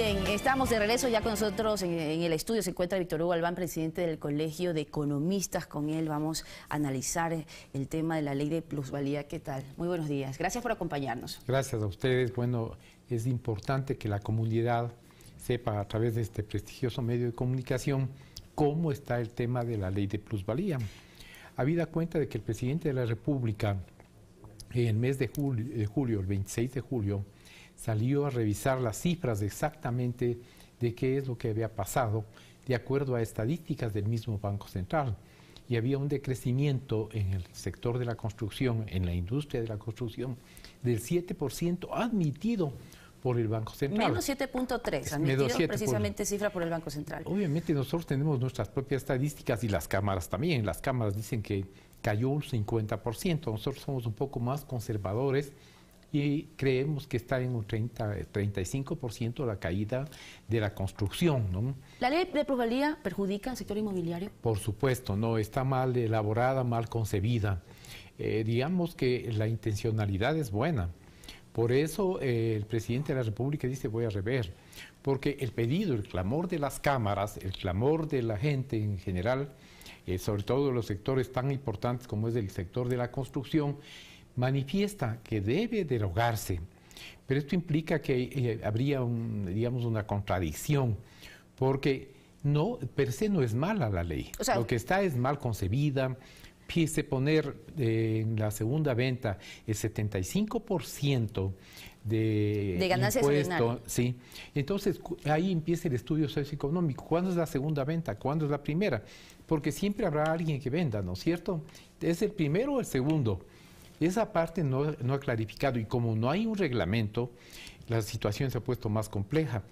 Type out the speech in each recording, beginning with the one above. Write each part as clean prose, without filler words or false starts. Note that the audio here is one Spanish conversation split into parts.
Bien, estamos de regreso ya con nosotros en el estudio. Se encuentra Víctor Hugo Albán, presidente del Colegio de Economistas. Con él vamos a analizar el tema de la ley de plusvalía. ¿Qué tal? Muy buenos días. Gracias por acompañarnos. Gracias a ustedes. Bueno, es importante que la comunidad sepa a través de este prestigioso medio de comunicación cómo está el tema de la ley de plusvalía. Habida cuenta de que el presidente de la República en el mes de julio, el 26 de julio, salió a revisar las cifras exactamente de qué es lo que había pasado, de acuerdo a estadísticas del mismo Banco Central. Y había un decrecimiento en el sector de la construcción, en la industria de la construcción, del 7% admitido por el Banco Central. Menos 7.3, admitido precisamente cifra por el Banco Central. Obviamente nosotros tenemos nuestras propias estadísticas y las cámaras también. Las cámaras dicen que cayó un 50%. Nosotros somos un poco más conservadores y creemos que está en un 35% la caída de la construcción, ¿no? ¿La ley de plusvalía perjudica al sector inmobiliario? Por supuesto, no, está mal elaborada, mal concebida. Digamos que la intencionalidad es buena. Por eso el presidente de la República dice voy a rever, porque el pedido, el clamor de las cámaras, el clamor de la gente en general, sobre todo de los sectores tan importantes como es el sector de la construcción, manifiesta que debe derogarse, pero esto implica que habría digamos una contradicción, porque no, per se no es mala la ley, o sea, lo que está es mal concebida. Quise poner en la segunda venta el 75% de ganancias impuesto, sí. Entonces ahí empieza el estudio socioeconómico. ¿Cuándo es la segunda venta? ¿Cuándo es la primera? Porque siempre habrá alguien que venda, ¿no es cierto? ¿Es el primero o el segundo? Esa parte no ha clarificado, y como no hay un reglamento, la situación se ha puesto más compleja.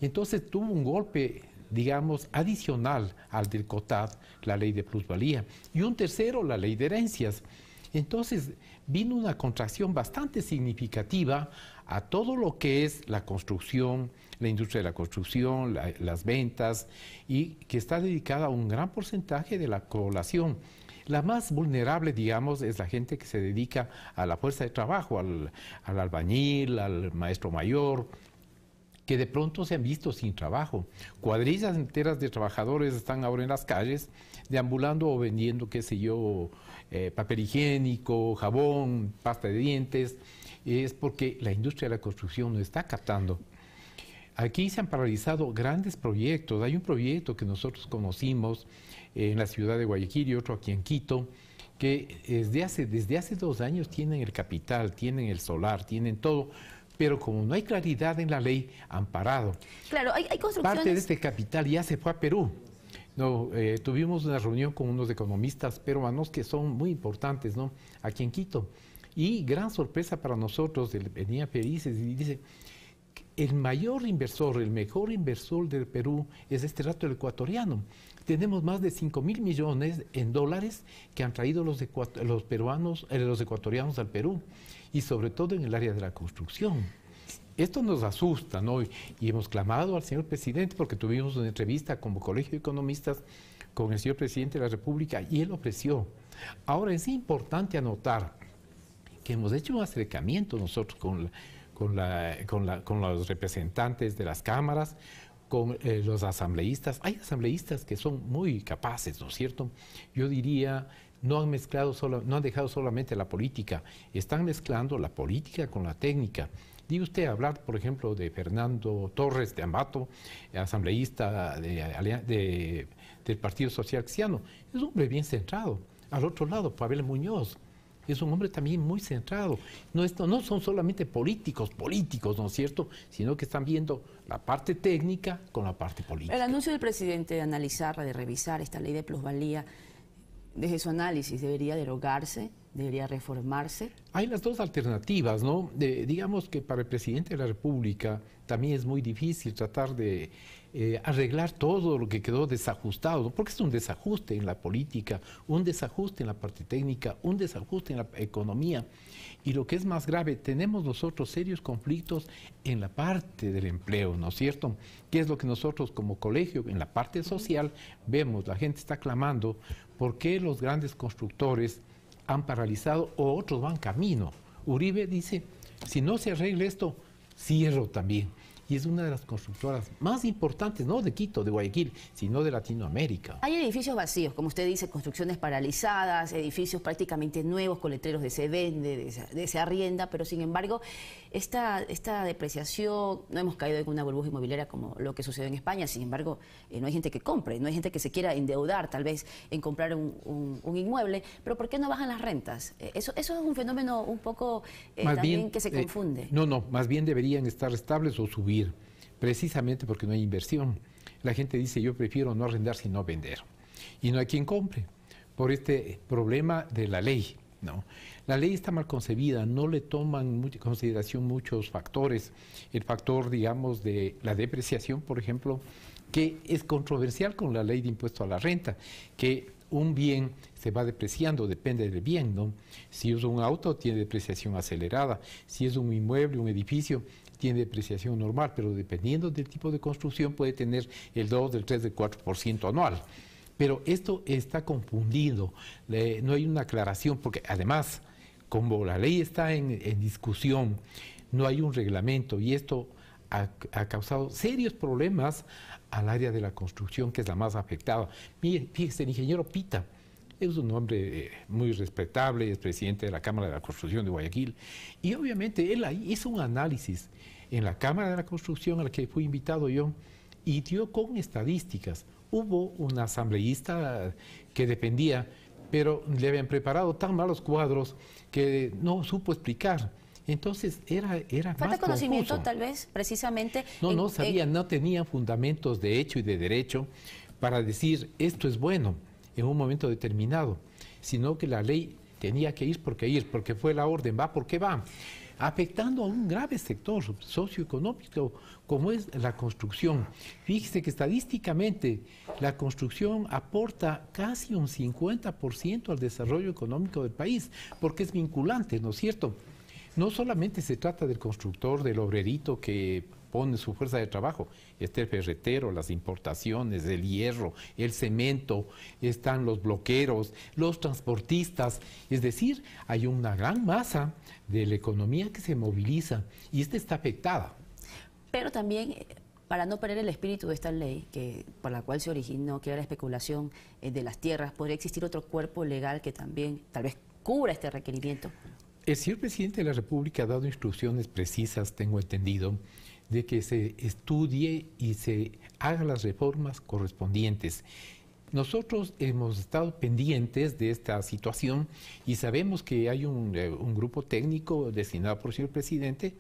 Entonces tuvo un golpe, digamos, adicional al del COTAD, la ley de plusvalía, y un tercero, la ley de herencias. Entonces vino una contracción bastante significativa a todo lo que es la construcción, la industria de la construcción, las ventas, y que está dedicada a un gran porcentaje de la población. La más vulnerable, digamos, es la gente que se dedica a la fuerza de trabajo, al albañil, al maestro mayor, que de pronto se han visto sin trabajo. Cuadrillas enteras de trabajadores están ahora en las calles, deambulando o vendiendo, qué sé yo, papel higiénico, jabón, pasta de dientes. Es porque la industria de la construcción no está captando. Aquí se han paralizado grandes proyectos. Hay un proyecto que nosotros conocimos en la ciudad de Guayaquil y otro aquí en Quito, que desde hace 2 años tienen el capital, tienen el solar, tienen todo, pero como no hay claridad en la ley, han parado. Claro, hay construcciones... Parte de este capital ya se fue a Perú. No, tuvimos una reunión con unos economistas peruanos que son muy importantes, ¿no?, aquí en Quito. Y gran sorpresa para nosotros, venía Felices y dice, el mayor inversor, el mejor inversor del Perú es este rato el ecuatoriano. Tenemos más de 5.000 millones en dólares que han traído los ecuatorianos al Perú, y sobre todo en el área de la construcción. Esto nos asusta, ¿no? Y hemos clamado al señor presidente, porque tuvimos una entrevista como Colegio de Economistas con el señor presidente de la República y él ofreció. Ahora es importante anotar que hemos hecho un acercamiento nosotros con los representantes de las cámaras, con los asambleístas. Hay asambleístas que son muy capaces, ¿no es cierto? Yo diría, no han dejado solamente la política, están mezclando la política con la técnica. Diga usted hablar, por ejemplo, de Fernando Torres de Ambato, asambleísta del Partido Social Cristiano. Es un hombre bien centrado. Al otro lado, Pavel Muñoz. Es un hombre también muy centrado. No son solamente políticos, ¿no es cierto?, sino que están viendo la parte técnica con la parte política. El anuncio del presidente de analizarla, de revisar esta ley de plusvalía, desde su análisis, ¿debería derogarse? ¿Debería reformarse? Hay las dos alternativas, ¿no? Digamos que para el presidente de la República también es muy difícil tratar de arreglar todo lo que quedó desajustado, porque es un desajuste en la política, un desajuste en la parte técnica, un desajuste en la economía. Y lo que es más grave, tenemos nosotros serios conflictos en la parte del empleo, ¿no es cierto? Que es lo que nosotros como colegio, en la parte social, vemos. La gente está clamando por qué los grandes constructores han paralizado o otros van camino. Uribe dice, si no se arregla esto, cierro también. y es una de las constructoras más importantes, no de Quito, de Guayaquil, sino de Latinoamérica. Hay edificios vacíos, como usted dice, construcciones paralizadas, edificios prácticamente nuevos con letreros de se vende, de se arrienda, pero sin embargo, esta depreciación, no hemos caído en una burbuja inmobiliaria como lo que sucedió en España, sin embargo, no hay gente que compre, no hay gente que se quiera endeudar tal vez en comprar un inmueble, pero ¿por qué no bajan las rentas? Eso es un fenómeno un poco también que se confunde. No, más bien deberían estar estables o subir, precisamente porque no hay inversión. La gente dice, yo prefiero no arrendar sino vender. Y no hay quien compre, por este problema de la ley, ¿no? La ley está mal concebida, no le toman en consideración muchos factores. El factor, digamos, de la depreciación, por ejemplo, que es controversial con la ley de impuesto a la renta, que un bien se va depreciando, depende del bien, ¿no? Si es un auto, tiene depreciación acelerada. Si es un inmueble, un edificio, tiene depreciación normal, pero dependiendo del tipo de construcción puede tener el 2, del 3, del 4% anual. Pero esto está confundido, no hay una aclaración, porque además, como la ley está en discusión, no hay un reglamento y esto ha causado serios problemas al área de la construcción, que es la más afectada. Mire, fíjese, el ingeniero Pita es un hombre muy respetable, es presidente de la Cámara de la Construcción de Guayaquil, y obviamente él ahí hizo un análisis en la Cámara de la Construcción a la que fui invitado yo, y dio con estadísticas. Hubo un asambleísta que defendía, pero le habían preparado tan malos cuadros que no supo explicar. Entonces era falta más conocimiento, confuso. tal vez, precisamente. No sabía, no tenía fundamentos de hecho y de derecho para decir esto es bueno en un momento determinado, sino que la ley tenía que ir, porque fue la orden, va porque va, afectando a un grave sector socioeconómico como es la construcción. Fíjese que estadísticamente la construcción aporta casi un 50% al desarrollo económico del país, porque es vinculante, ¿no es cierto? No solamente se trata del constructor, del obrerito que pone su fuerza de trabajo, está el ferretero, las importaciones, el hierro, el cemento, están los bloqueros, los transportistas, es decir, hay una gran masa de la economía que se moviliza y esta está afectada. Pero también, para no perder el espíritu de esta ley, por la cual se originó, que era la especulación de las tierras, podría existir otro cuerpo legal que también tal vez cubra este requerimiento. El señor presidente de la República ha dado instrucciones precisas, tengo entendido, de que se estudie y se hagan las reformas correspondientes. Nosotros hemos estado pendientes de esta situación y sabemos que hay un grupo técnico designado por el señor presidente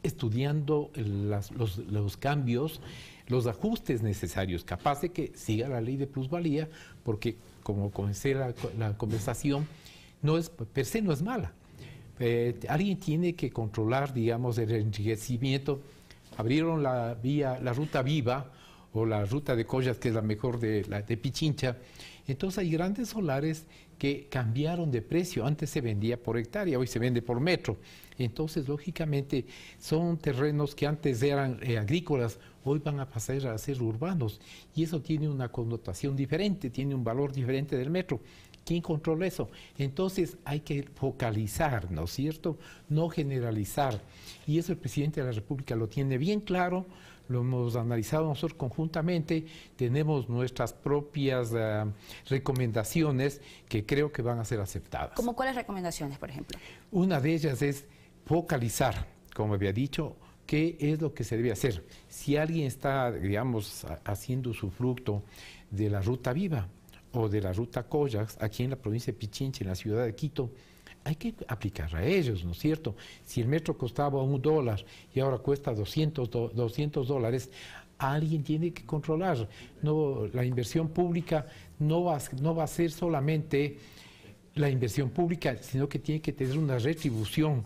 estudiando los cambios, los ajustes necesarios, capaz de que siga la ley de plusvalía, porque como comencé la conversación, per se no es mala. Alguien tiene que controlar, digamos, el enriquecimiento. Abrieron la ruta Viva o la ruta de Collas, que es la mejor de Pichincha. Entonces hay grandes solares que cambiaron de precio. Antes se vendía por hectárea, hoy se vende por metro. Entonces, lógicamente, son terrenos que antes eran agrícolas, hoy van a pasar a ser urbanos. Y eso tiene una connotación diferente, tiene un valor diferente del metro. ¿Quién controla eso? Entonces hay que focalizar, ¿no es cierto? No generalizar. Y eso el presidente de la República lo tiene bien claro, lo hemos analizado nosotros conjuntamente, tenemos nuestras propias recomendaciones que creo que van a ser aceptadas. ¿Cómo cuáles recomendaciones, por ejemplo? Una de ellas es focalizar, como había dicho, qué es lo que se debe hacer. Si alguien está, digamos, haciendo su fruto de la ruta Viva, o de la ruta Collas, aquí en la provincia de Pichincha, en la ciudad de Quito, hay que aplicar a ellos, ¿no es cierto? Si el metro costaba $1 y ahora cuesta $200, alguien tiene que controlar. No, la inversión pública no va a ser solamente la inversión pública, sino que tiene que tener una retribución.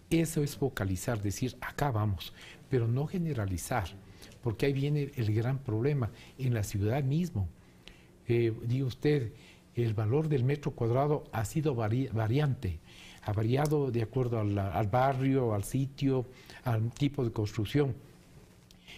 Eso es focalizar, decir, acá vamos, pero no generalizar, porque ahí viene el gran problema, en la ciudad mismo. Diga usted, el valor del metro cuadrado ha sido variante, ha variado de acuerdo al barrio, al sitio, al tipo de construcción.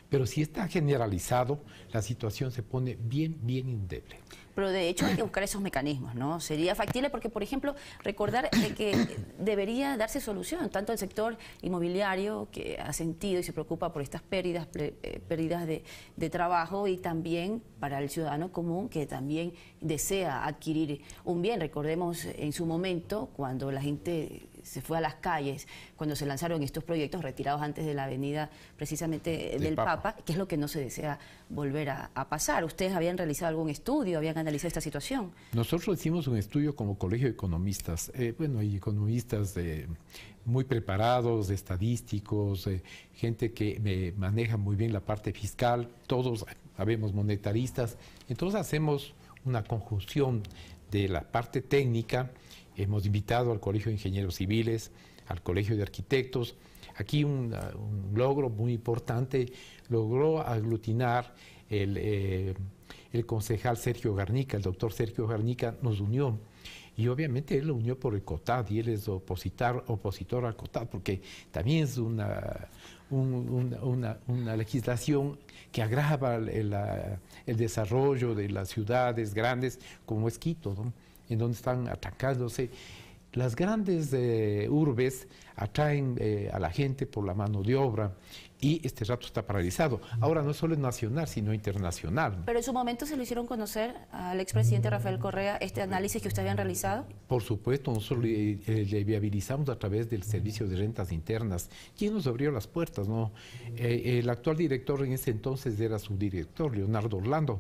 Pero si está generalizado, la situación se pone bien endeble. Pero de hecho hay que buscar esos mecanismos, ¿no? Sería factible porque, por ejemplo, recordar que debería darse solución, tanto el sector inmobiliario que ha sentido y se preocupa por estas pérdidas de trabajo, y también para el ciudadano común que también desea adquirir un bien. Recordemos en su momento cuando la gente se fue a las calles, cuando se lanzaron estos proyectos retirados antes de la avenida precisamente del Papa, que es lo que no se desea volver a pasar. ¿Ustedes habían realizado algún estudio, habían analizado esta situación? Nosotros hicimos un estudio como Colegio de Economistas. Hay economistas muy preparados, estadísticos, gente que maneja muy bien la parte fiscal, todos sabemos monetaristas. Entonces hacemos una conjunción de la parte técnica. Hemos invitado al Colegio de Ingenieros Civiles, al Colegio de Arquitectos. Aquí un logro muy importante, logró aglutinar el concejal Sergio Garnica, el doctor Sergio Garnica nos unió. Y obviamente él lo unió por el COTAD, y él es opositor al COTAD, porque también es una legislación que agrava el desarrollo de las ciudades grandes como es Quito, ¿no? En donde están atacándose. Las grandes urbes atraen a la gente por la mano de obra, y este rato está paralizado. Ahora no solo es nacional, sino internacional. Pero en su momento se lo hicieron conocer al expresidente Rafael Correa este análisis que ustedes habían realizado. Por supuesto, nosotros le viabilizamos a través del Servicio de Rentas Internas. ¿Quién nos abrió las puertas, no? El actual director en ese entonces era su director, Leonardo Orlando.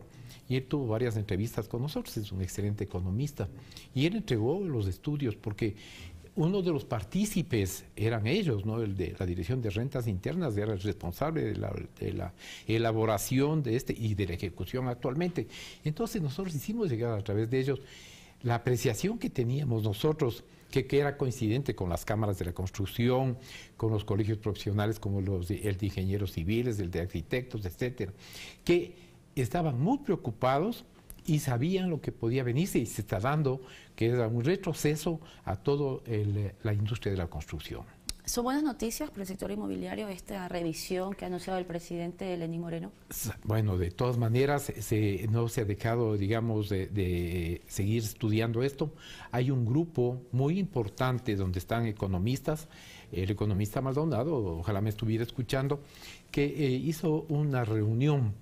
Y él tuvo varias entrevistas con nosotros, es un excelente economista. Y él entregó los estudios porque uno de los partícipes eran ellos, ¿no? El de la Dirección de Rentas Internas era el responsable de la elaboración de y de la ejecución actualmente. Entonces nosotros hicimos llegar a través de ellos la apreciación que teníamos nosotros, que era coincidente con las cámaras de la construcción, con los colegios profesionales como el de ingenieros civiles, el de arquitectos, etcétera, que estaban muy preocupados y sabían lo que podía venirse, y se está dando, que era un retroceso a toda la industria de la construcción. ¿Son buenas noticias para el sector inmobiliario esta revisión que ha anunciado el presidente Lenín Moreno? Bueno, de todas maneras, no se ha dejado, digamos, de seguir estudiando esto. Hay un grupo muy importante donde están economistas. El economista Maldonado, ojalá me estuviera escuchando, que hizo una reunión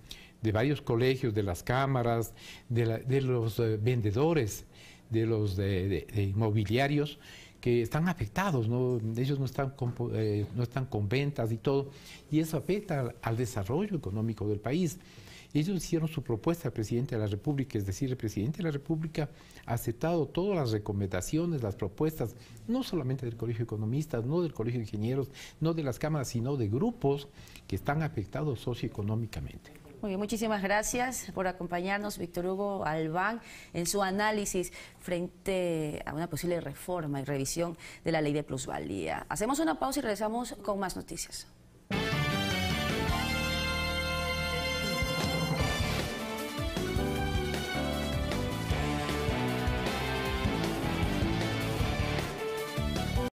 de varios colegios, de las cámaras, de los vendedores, de los de inmobiliarios, que están afectados, ¿no? Ellos no están con ventas y todo, y eso afecta al desarrollo económico del país. Ellos hicieron su propuesta al presidente de la República, es decir, el presidente de la República ha aceptado todas las recomendaciones, las propuestas, no solamente del Colegio de Economistas, no del Colegio de Ingenieros, no de las cámaras, sino de grupos que están afectados socioeconómicamente. Muy bien, muchísimas gracias por acompañarnos, Víctor Hugo Albán, en su análisis frente a una posible reforma y revisión de la ley de plusvalía. Hacemos una pausa y regresamos con más noticias.